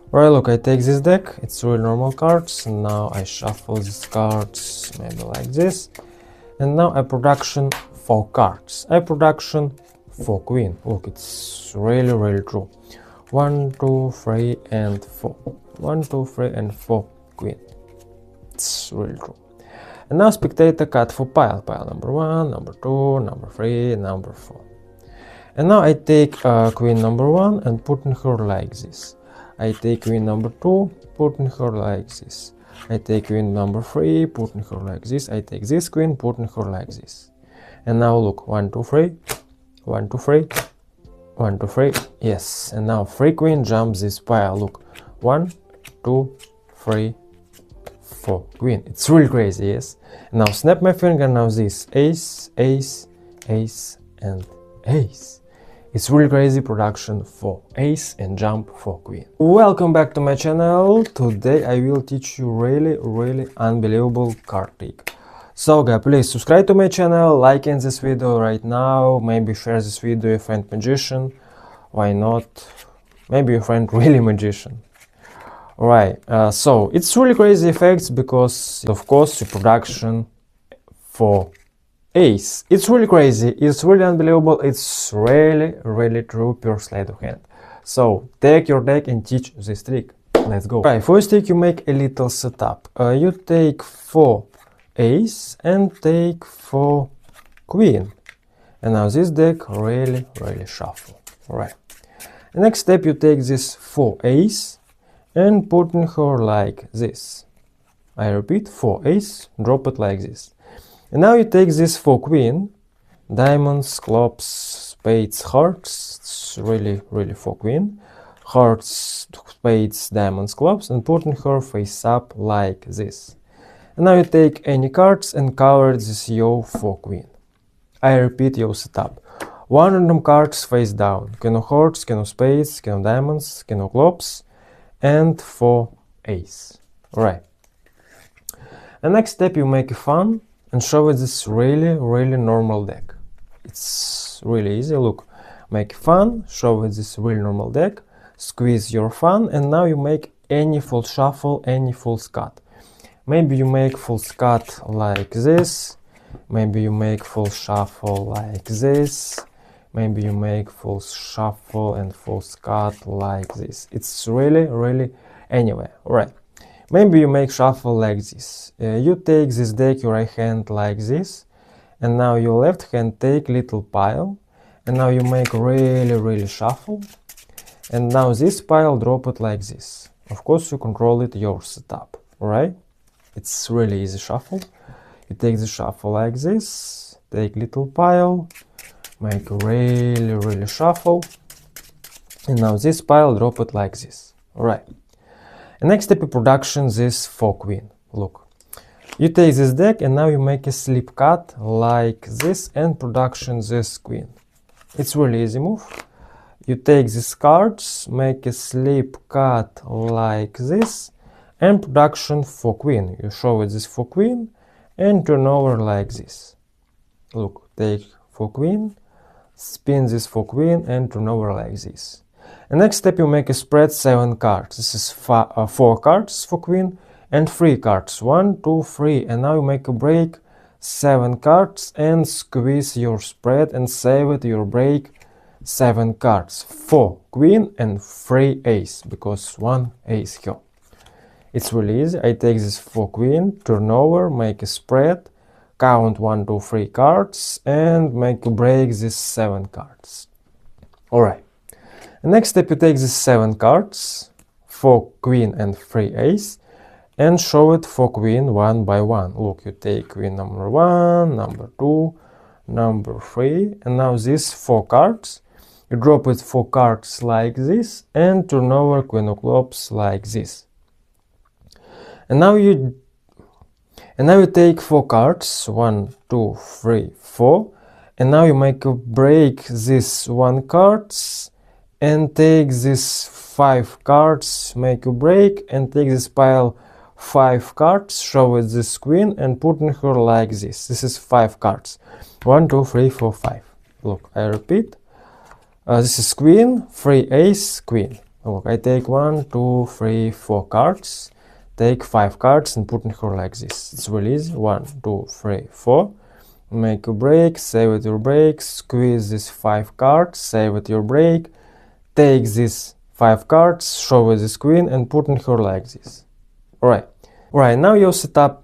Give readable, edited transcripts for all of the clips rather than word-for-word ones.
Right, look, I take this deck, it's really normal cards, and now I shuffle these cards, maybe like this. And now I production 4 cards. I production 4 queen. Look, it's really true. 1, 2, 3, and 4. 1, 2, 3, and 4 queen. It's really true. And now spectator cut for pile. Pile number 1, number 2, number 3, number 4. And now I take queen number 1 and putting her like this. I take queen number 2, putting her like this. I take queen number 3, putting her like this. I take this queen, putting her like this. And now look, 1, 2, 3, 1, 2, 3, 1, 2, 3. Yes, and now 3 queen jumps this pile. Look, 1, 2, 3, 4 queen. It's really crazy, yes. And now snap my finger. Now this ace, ace, ace, and ace. It's really crazy production for ace and jump for queen. Welcome back to my channel. Today I will teach you really unbelievable card trick. So guys, please subscribe to my channel, like in this video right now, maybe share this video with a friend magician. Why not? Maybe your friend really magician. Alright, so it's really crazy effects because of course your production for ace. It's really crazy, it's really unbelievable, it's really true per sleight of hand. So take your deck and teach this trick. Let's go. Right, first trick you make a little setup. You take 4 ace and take 4 queen. And now this deck really shuffle. Alright. Next step you take this 4 ace and putting her like this. I repeat, 4 ace, drop it like this. And now you take this 4 queen, diamonds, clubs, spades, hearts. It's really 4 queen, hearts, spades, diamonds, clubs, and putting her face up like this. And now you take any cards and cover this your 4 queen. I repeat your setup. 1 random cards face down, king of hearts, king of spades, king of diamonds, king of clubs, and 4 ace. Alright. And next step you make a fun and show it this really normal deck. It's really easy. Look, make fun, show it this really normal deck, squeeze your fun, and now you make any full shuffle, any full scut. Maybe you make full scut like this, maybe you make full shuffle like this, maybe you make full shuffle and full scut like this. It's really anywhere. Alright. Maybe you make shuffle like this. You take this deck your right hand like this, and now your left hand take little pile, and now you make really shuffle, and now this pile drop it like this. Of course you control it your setup, alright? It's really easy shuffle. You take the shuffle like this, take little pile, make really shuffle, and now this pile drop it like this, alright? And next step in production this 4 queen. Look, you take this deck and now you make a slip cut like this and production this queen. It's really easy move. You take these cards, make a slip cut like this and production 4 queen. You show it this 4 queen and turn over like this. Look, take 4 queen, spin this 4 queen and turn over like this. And next step you make a spread 7 cards. This is 4 cards for queen and 3 cards. 1, 2, 3. And now you make a break 7 cards and squeeze your spread and save it your break 7 cards. 4 queen and 3 ace because 1 ace here. It's really easy. I take this 4 queen, turn over, make a spread, count 1, 2, 3 cards and make a break these 7 cards. Alright. Next step you take these 7 cards, 4 queen and 3 ace, and show it for queen one by one. Look, you take queen number 1, number 2, number 3, and now these 4 cards, you drop it 4 cards like this, and turn over queen of clubs like this. And now you take 4 cards, 1, 2, 3, 4, and now you make a break this 1 cards, and take this 5 cards, make a break, and take this pile 5 cards, show it this queen, and putting her like this. This is 5 cards. 1, 2, 3, 4, 5. Look, I repeat. This is queen, 3 ace, queen. Look, I take 1, 2, 3, 4 cards, take 5 cards and put in here like this. It's really easy. 1, 2, 3, 4. Make a break, save at your break, squeeze these 5 cards, save at your break, take these 5 cards, show with this queen and put in here like this. Alright. Alright, now you set up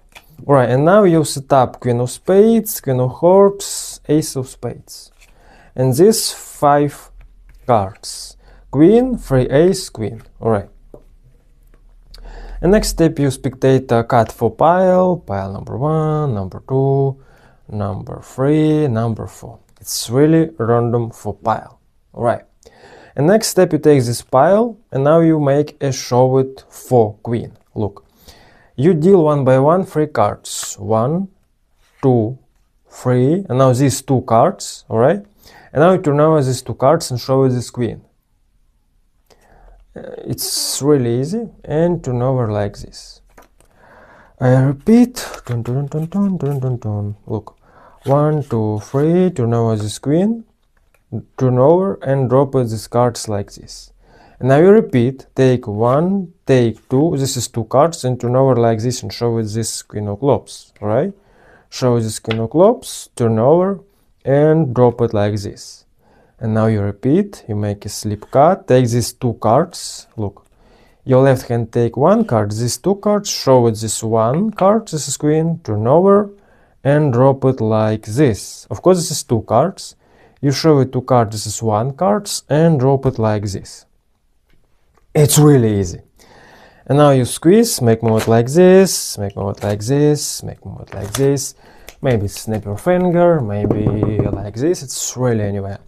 queen of spades, queen of hearts, ace of spades. And these 5 cards. Queen, 3, ace, queen. Alright. And next step you spectate cut for pile number 1, number 2, number 3, number 4. It's really random for pile. Alright. And next step you take this pile and now you make a show it for queen. Look. You deal 1 by 1 3 cards. 1, 2, 3, and now these 2 cards, alright? And now you turn over these 2 cards and show this queen. It's really easy, and turn over like this. I repeat, dun, dun, dun, dun, dun, dun, dun. Look, 1, 2, 3, turn over this queen, turn over and drop these cards like this. And now you repeat, take 1, take 2, this is 2 cards, and turn over like this and show it this queen of clubs, alright? Show this queen of clubs, turn over, and drop it like this. And now you repeat, you make a slip cut, take these 2 cards, look. Your left hand take 1 card, these 2 cards, show it this 1 card, this is queen, turn over, and drop it like this. Of course this is 2 cards, you show it 2 cards, this is 1 cards, and drop it like this. It's really easy. And now you squeeze, make movement like this, make movement like this, make movement like this. Maybe snap your finger, maybe like this, it's really anywhere.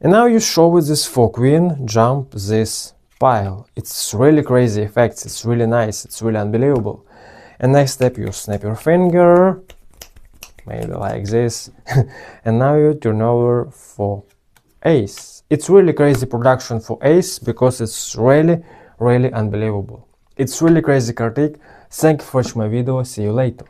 And now you show with this 4 queen, jump this pile. It's really crazy effects, it's really nice, it's really unbelievable. And next step you snap your finger, maybe like this. And now you turn over for ace. It's really crazy production for ace because it's really unbelievable. It's really crazy card trick. Thank you for watching my video. See you later.